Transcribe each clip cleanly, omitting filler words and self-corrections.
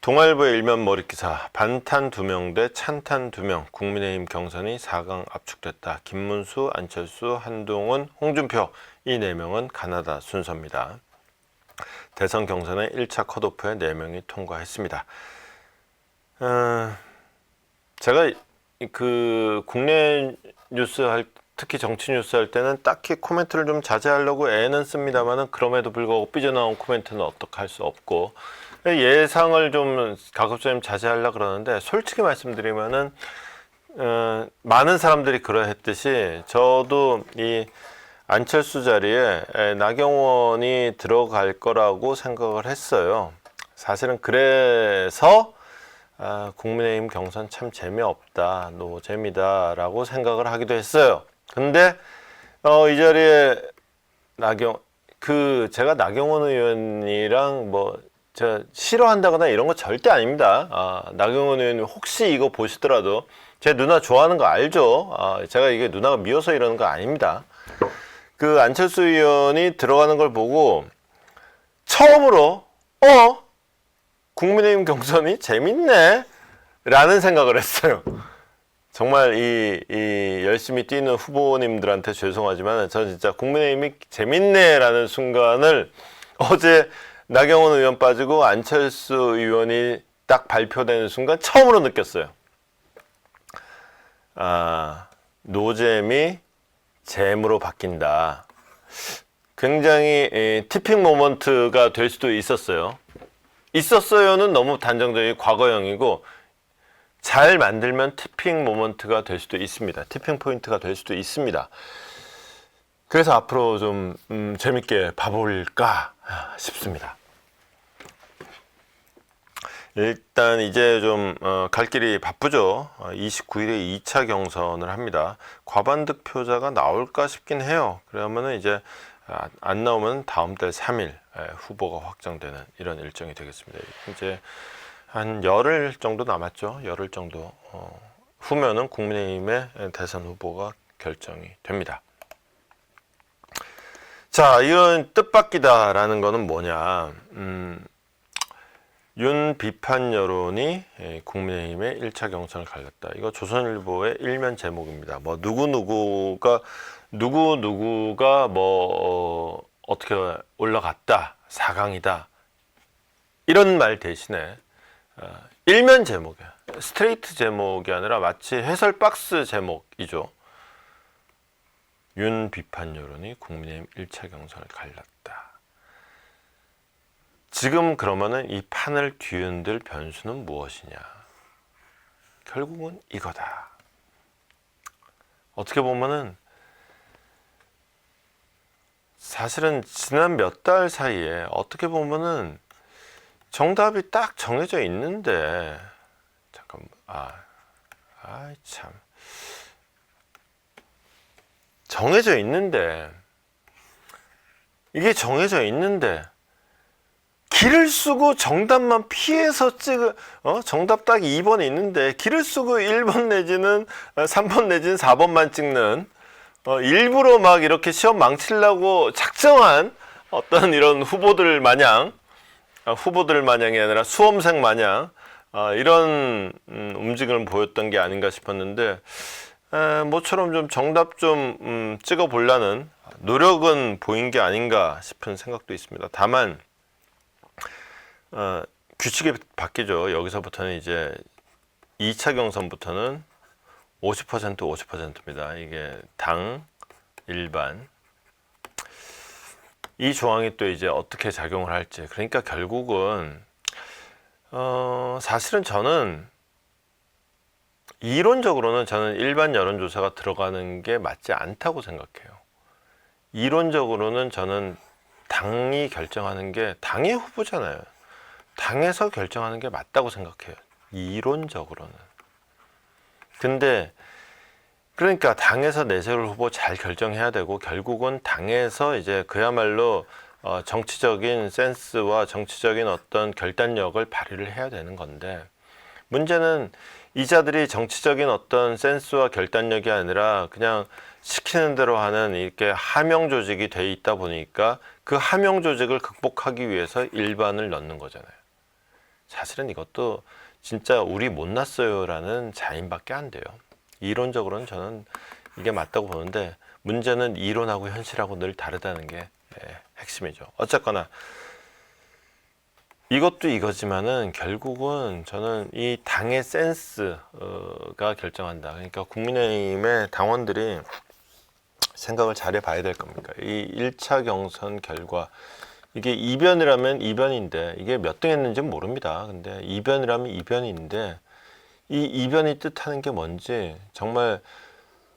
동아일보의 일면 머릿기사 반탄 2명 대 찬탄 2명 국민의힘 경선이 4강 압축됐다. 김문수, 안철수, 한동훈, 홍준표 이 4명은 가나다 순서입니다. 대선 경선의 1차 컷오프에 4명이 통과했습니다. 제가 그 국내 뉴스 특히 정치 뉴스 할 때는 딱히 코멘트를 좀 자제하려고 애는 씁니다만은 그럼에도 불구하고 삐져나온 코멘트는 어떻게 할 수 없고 예상을 좀 가급적이면 자제하려고 그러는데 솔직히 말씀드리면은 많은 사람들이 그러했듯이 저도 이 안철수 자리에 나경원이 들어갈 거라고 생각을 했어요. 사실은 그래서 국민의힘 경선 참 재미없다, 노재미다라고 생각을 하기도 했어요. 근데 이 자리에 제가 나경원 의원이랑 제가 싫어한다거나 이런 거 절대 아닙니다. 나경원 의원님 혹시 이거 보시더라도 제 누나 좋아하는 거 알죠? 제가 이게 누나가 미워서 이러는 거 아닙니다. 그 안철수 의원이 들어가는 걸 보고 처음으로 국민의힘 경선이 재밌네 라는 생각을 했어요. 정말 이 열심히 뛰는 후보님들한테 죄송하지만 저는 진짜 국민의힘이 재밌네 라는 순간을 어제 나경원 의원 빠지고 안철수 의원이 딱 발표되는 순간 처음으로 느꼈어요. 노잼이 잼으로 바뀐다. 굉장히 티핑 모먼트가 될 수도 있었어요. 있었어요는 너무 단정적인 과거형이고 잘 만들면 티핑 모먼트가 될 수도 있습니다. 티핑 포인트가 될 수도 있습니다. 그래서 앞으로 좀 재밌게 봐볼까 싶습니다. 일단 이제 좀 갈 길이 바쁘죠. 29일에 2차 경선을 합니다. 과반 득표자가 나올까 싶긴 해요. 그러면은 이제 안 나오면 다음 달 3일 후보가 확정되는 이런 일정이 되겠습니다. 이제 한 열흘 정도 남았죠. 열흘 정도 후면은 국민의힘의 대선 후보가 결정이 됩니다. 자, 이런 뜻밖이다라는 거는 뭐냐? 윤 비판 여론이 국민의힘의 1차 경선을 갈렸다. 이거 조선일보의 일면 제목입니다. 누구누구가 어떻게 올라갔다, 4강이다 이런 말 대신에 일면 제목이야. 스트레이트 제목이 아니라 마치 해설 박스 제목이죠. 윤 비판 여론이 국민의힘 1차 경선을 갈렸다. 지금 그러면은 이 판을 뒤흔들 변수는 무엇이냐? 결국은 이거다. 어떻게 보면은 사실은 지난 몇 달 사이에 어떻게 보면은 정답이 딱 정해져 있는데 잠깐만 참 정해져 있는데 이게 정해져 있는데 길을 쓰고 정답만 피해서 정답 딱 2번에 있는데 길을 쓰고 1번 내지는 3번 내지는 4번만 찍는 일부러 막 이렇게 시험 망치려고 작정한 어떤 이런 후보들 마냥이 아니라 수험생 마냥 이런 움직임을 보였던 게 아닌가 싶었는데 모처럼 좀 정답 좀 찍어 보려는 노력은 보인 게 아닌가 싶은 생각도 있습니다. 다만 규칙이 바뀌죠. 여기서부터는 이제 2차 경선부터는 50% 50%입니다. 이게 당, 일반. 이 조항이 또 이제 어떻게 작용을 할지. 그러니까 결국은 사실은 이론적으로는 저는 일반 여론조사가 들어가는 게 맞지 않다고 생각해요. 이론적으로는 저는 당이 결정하는 게 당의 후보잖아요. 당에서 결정하는 게 맞다고 생각해요. 이론적으로는. 근데 그러니까 당에서 내세울 후보 잘 결정해야 되고 결국은 당에서 이제 그야말로 정치적인 센스와 정치적인 어떤 결단력을 발휘를 해야 되는 건데 문제는 이자들이 정치적인 어떤 센스와 결단력이 아니라 그냥 시키는 대로 하는 이렇게 하명 조직이 돼 있다 보니까 그 하명 조직을 극복하기 위해서 일반을 넣는 거잖아요. 사실은 이것도 진짜 우리 못났어요라는 자인밖에 안 돼요. 이론적으로는 저는 이게 맞다고 보는데, 문제는 이론하고 현실하고 늘 다르다는 게 핵심이죠. 어쨌거나 이것도 이거지만은 결국은 저는 이 당의 센스가 결정한다. 그러니까 국민의힘의 당원들이 생각을 잘해 봐야 될 겁니다. 이 1차 경선 결과, 이게 이변이라면 이변인데, 이게 몇 등 했는지는 모릅니다. 근데 이변이라면 이변인데, 이 이변이 뜻하는 게 뭔지, 정말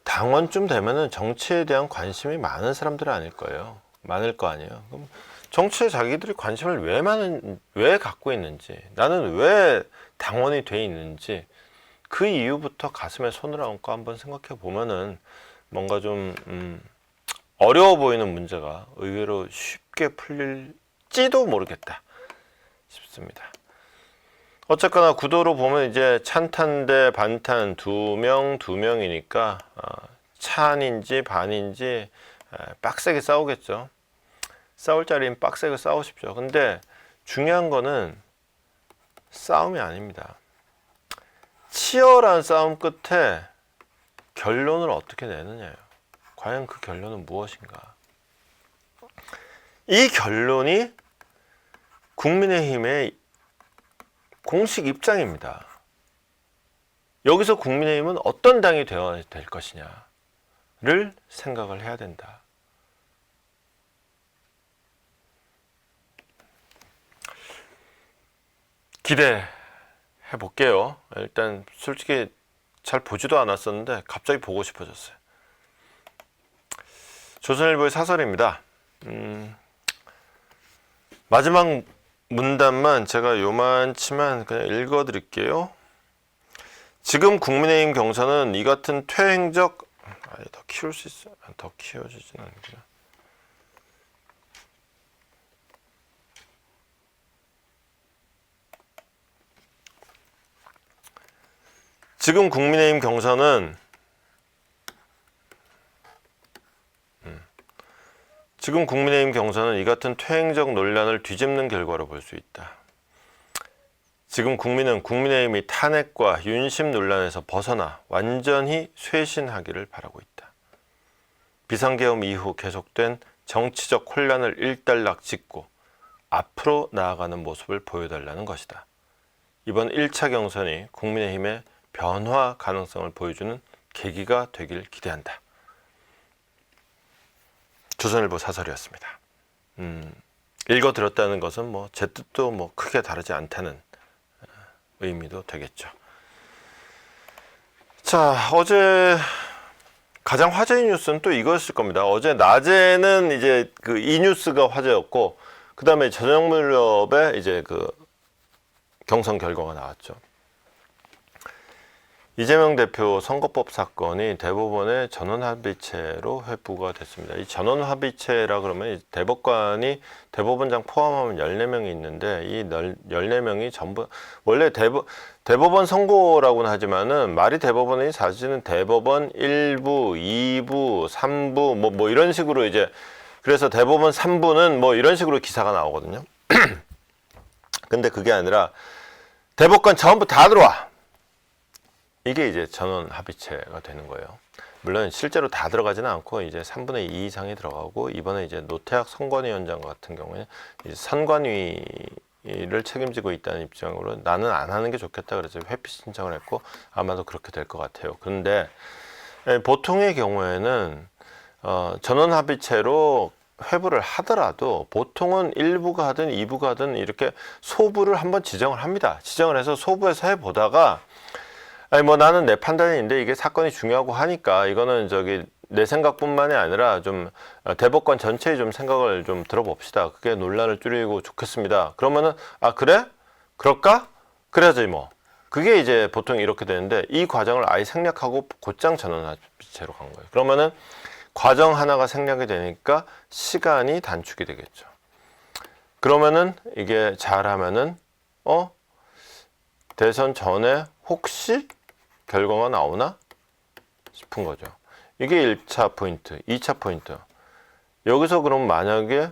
당원쯤 되면은 정치에 대한 관심이 많은 사람들은 아닐 거예요. 많을 거 아니에요. 그럼 정치에 자기들이 관심을 왜 갖고 있는지, 나는 왜 당원이 돼 있는지, 그 이유부터 가슴에 손을 얹고 한번 생각해 보면은 뭔가 좀 어려워 보이는 문제가 의외로 쉽게 풀릴지도 모르겠다 싶습니다. 어쨌거나 구도로 보면 이제 찬탄 대 반탄 두 명이니까 찬인지 반인지 빡세게 싸우겠죠. 싸울 자리는 빡세게 싸우십시오. 근데 중요한 거는 싸움이 아닙니다. 치열한 싸움 끝에 결론을 어떻게 내느냐예요. 과연 그 결론은 무엇인가? 이 결론이 국민의힘의 공식 입장입니다. 여기서 국민의힘은 어떤 당이 되어야 될 것이냐를 생각을 해야 된다. 기대해 볼게요. 일단 솔직히 잘 보지도 않았었는데 갑자기 보고 싶어졌어요. 조선일보의 사설입니다. 마지막 문단만 제가 요만치만 그냥 읽어드릴게요. 지금 국민의힘 경선은 이 같은 퇴행적, 더 키울 수 있어요. 더 키워지진 않구나. 지금 국민의힘 경선은 이 같은 퇴행적 논란을 뒤집는 결과로 볼 수 있다. 지금 국민은 국민의힘이 탄핵과 윤심 논란에서 벗어나 완전히 쇄신하기를 바라고 있다. 비상계엄 이후 계속된 정치적 혼란을 일단락 짓고 앞으로 나아가는 모습을 보여달라는 것이다. 이번 1차 경선이 국민의힘의 변화 가능성을 보여주는 계기가 되길 기대한다. 조선일보 사설이었습니다. 읽어드렸다는 것은 제 뜻도 크게 다르지 않다는 의미도 되겠죠. 자, 어제 가장 화제의 뉴스는 또 이거였을 겁니다. 어제 낮에는 이제 이 뉴스가 화제였고, 그 다음에 저녁 무렵에 이제 경선 결과가 나왔죠. 이재명 대표 선거법 사건이 대법원의 전원합의체로 회부가 됐습니다. 이 전원합의체라 그러면 대법관이 대법원장 포함하면 14명이 있는데, 이 14명이 전부 원래 대법원 선고라고는 하지만은 말이 대법원이 사실은 대법원 1부, 2부, 3부 뭐 이런 식으로 이제, 그래서 대법원 3부는 이런 식으로 기사가 나오거든요. 근데 그게 아니라 대법관 전부 다 들어와. 이게 이제 전원 합의체가 되는 거예요. 물론 실제로 다 들어가지는 않고 이제 3분의 2 이상이 들어가고, 이번에 이제 노태학 선관위원장 같은 경우에 이제 선관위를 책임지고 있다는 입장으로 나는 안 하는 게 좋겠다 그래서 회피 신청을 했고, 아마도 그렇게 될 것 같아요. 그런데 보통의 경우에는 전원 합의체로 회부를 하더라도 보통은 1부가 하든 2부가 하든 이렇게 소부를 한번 지정을 합니다. 지정을 해서 소부에서 해보다가 나는 내 판단인데 이게 사건이 중요하고 하니까 이거는 내 생각뿐만이 아니라 좀 대법관 전체의 좀 생각을 좀 들어봅시다. 그게 논란을 줄이고 좋겠습니다. 그러면은 그래? 그럴까? 그래야지 뭐. 그게 이제 보통 이렇게 되는데, 이 과정을 아예 생략하고 곧장 전원합의체로 간 거예요. 그러면은 과정 하나가 생략이 되니까 시간이 단축이 되겠죠. 그러면은 이게 잘하면은 대선 전에 혹시 결과가 나오나 싶은 거죠. 이게 1차 포인트, 2차 포인트. 여기서 그럼 만약에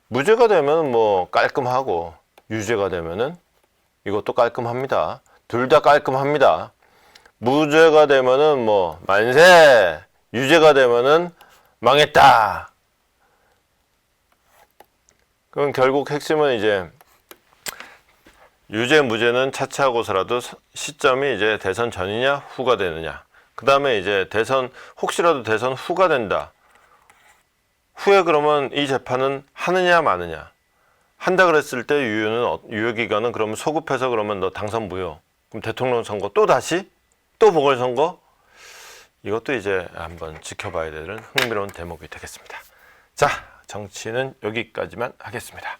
무죄가 되면 깔끔하고, 유죄가 되면은 이것도 깔끔합니다. 둘 다 깔끔합니다. 무죄가 되면은 뭐 만세, 유죄가 되면은 망했다. 그럼 결국 핵심은 이제 유죄 무죄는 차치하고서라도 시점이 이제 대선 전이냐 후가 되느냐. 그 다음에 이제 대선 혹시라도 대선 후가 된다. 후에 그러면 이 재판은 하느냐 마느냐. 한다 그랬을 때 유효기간은 그러면 소급해서 그러면 너 당선 무효. 그럼 대통령 선거 또 다시? 또 보궐선거? 이것도 이제 한번 지켜봐야 되는 흥미로운 대목이 되겠습니다. 자, 정치는 여기까지만 하겠습니다.